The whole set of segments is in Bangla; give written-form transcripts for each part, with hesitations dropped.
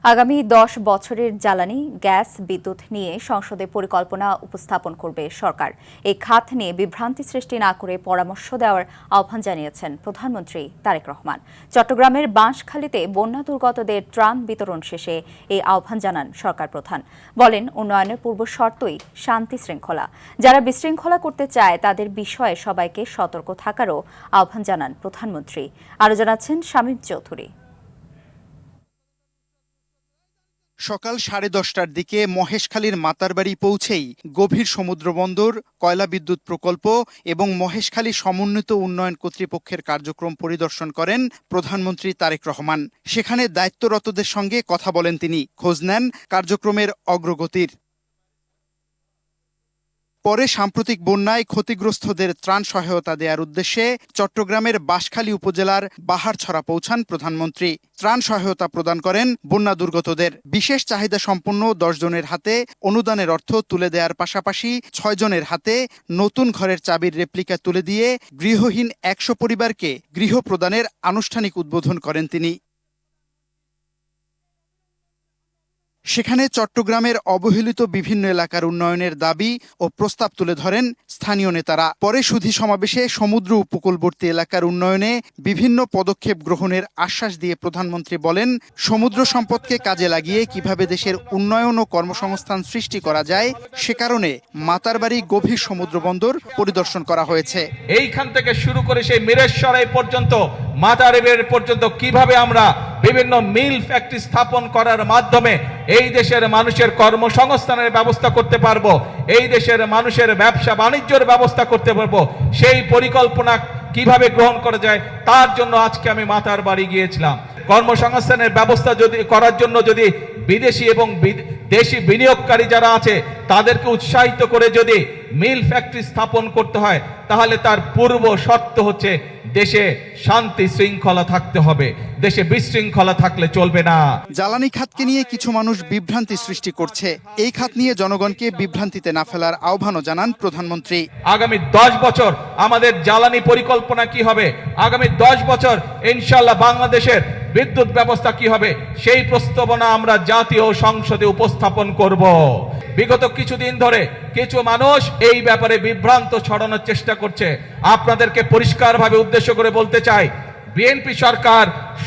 আগামী ১০ বছরের জ্বালানি, গ্যাস, বিদ্যুৎ নিয়ে সংসদে পরিকল্পনা উপস্থাপন করবে সরকার। এই খাত নিয়ে বিভ্রান্তি সৃষ্টি না করে পরামর্শ দেওয়ার আহ্বান জানিয়েছেন প্রধানমন্ত্রী তারেক রহমান। চট্টগ্রামের বাঁশখালীতে বন্যা দুর্গতদের ত্রাণ বিতরণ শেষে এই আহ্বান জানান সরকার প্রধান। বলেন, উন্নয়নের পূর্ব শর্তই শান্তি শৃঙ্খলা। যারা বিশৃঙ্খলা করতে চায় তাদের বিষয়ে সবাইকে সতর্ক থাকারও আহ্বান জানান প্রধানমন্ত্রী। আরও জানাচ্ছেন শামীম চৌধুরী। সকাল 10:30টার দিকে মহেশখালীর মাতারবাড়ি পৌঁছেই গভীর সমুদ্রবন্দর, কয়লা বিদ্যুৎ প্রকল্প এবং মহেশখালী সমন্বিত উন্নয়ন কর্তৃপক্ষের কার্যক্রম পরিদর্শন করেন প্রধানমন্ত্রী তারেক রহমান। সেখানে দায়িত্বরতদের সঙ্গে কথা বলেন তিনি, খোঁজ নেন কার্যক্রমের অগ্রগতির। পরে সাম্প্রতিক বন্যায় ক্ষতিগ্রস্তদের ত্রাণ সহায়তা দেওয়ার উদ্দেশ্যে চট্টগ্রামের বাঁশখালী উপজেলার বাহারছড়া পৌঁছান প্রধানমন্ত্রী। ত্রাণ সহায়তা প্রদান করেন বন্যা দুর্গতদের। বিশেষ চাহিদা সম্পন্ন 10 জনের হাতে অনুদানের অর্থ তুলে দেওয়ার পাশাপাশি 6 জনের হাতে নতুন ঘরের চাবির রেপ্লিকা তুলে দিয়ে গৃহহীন 100 পরিবারকে গৃহ প্রদানের আনুষ্ঠানিক উদ্বোধন করেন তিনি। সেখানে চট্টগ্রামের অবহেলিত বিভিন্ন এলাকার উন্নয়নের দাবি ও প্রস্তাব তুলে ধরেন স্থানীয় নেতারা। পরে সুধী সমাবেশে সমুদ্র উপকূলবর্তী এলাকার উন্নয়নে বিভিন্ন পদক্ষেপ গ্রহণের আশ্বাস দিয়ে প্রধানমন্ত্রী বলেন, সমুদ্র সম্পদকে কাজে লাগিয়ে কিভাবে দেশের উন্নয়ন ও কর্মসংস্থান সৃষ্টি করা যায় সে কারণে মাতারবাড়ি গভীর সমুদ্র বন্দর পরিদর্শন করা হয়েছে। এইখান থেকে শুরু করে সেই মিরেশ্বরাই পর্যন্ত, মাতারবাড়ি পর্যন্ত কিভাবে আমরা বিভিন্ন মিল ফ্যাক্টরি স্থাপন করার মাধ্যমে এই দেশের মানুষের কর্মসংস্থানের ব্যবস্থা করতে পারবো, এই দেশের মানুষের ব্যবসা বাণিজ্যের ব্যবস্থা করতে পারবো, সেই পরিকল্পনা কিভাবে গ্রহণ করা যায় তার জন্য আজকে আমি মাতারবাড়ি গিয়েছিলাম। কর্মসংস্থানের ব্যবস্থা করার জন্য যদি বিদেশি এবং দেশি বিনিয়োগকারী যারা আছে তাদেরকে উৎসাহিত করে যদি মিল ফ্যাক্টরি স্থাপন করতে হয়, তাহলে তার পূর্ব শর্ত হচ্ছে দেশে শান্তি শৃঙ্খলা থাকতে হবে, দেশে বিশৃঙ্খলা থাকলে চলবে না। জ্বালানি খাতকে নিয়ে কিছু মানুষ বিভ্রান্তি সৃষ্টি করছে। এই খাত নিয়ে জনগণকে বিভ্রান্তিতে না ফেলার আহ্বানও জানান প্রধানমন্ত্রী। আগামী 10 বছর আমাদের জ্বালানি পরিকল্পনা কি হবে, আগামী 10 বছর ইনশাআল্লাহ বাংলাদেশের বিদ্যুৎ ব্যবস্থা কি হবে, সেই প্রস্তাবনা আমরা জাতীয় সংসদে উপস্থাপন করব। বিগত কিছুদিন ধরে কিছু মানুষ এই ব্যাপারে বিভ্রান্ত ছড়ানোর চেষ্টা করছে। আপনাদেরকে পরিষ্কারভাবে উদ্দেশ্য করে বলতে চাই, বিএনপি সরকার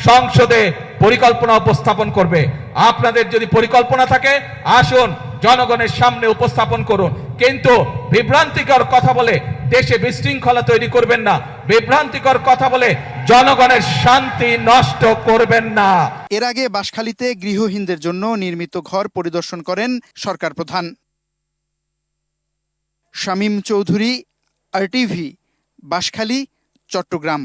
সংসদে পরিকল্পনা উপস্থাপন করবে। আপনাদের যদি পরিকল্পনা থাকে আসুন জনগণের সামনে উপস্থাপন করুন, কিন্তু বিভ্রান্তিকর কথা বলে দেশে বিশৃঙ্খলা তৈরি করবেন না, বিভ্রান্তিকর কথা বলে জনগণের শান্তি নষ্ট করবেন না। এর আগে বাঁশখালীতে গৃহহীনদের জন্য নির্মিত ঘর পরিদর্শন করেন সরকার প্রধান। শামীম চৌধুরী, RTV, বাঁশখালী, চট্টগ্রাম।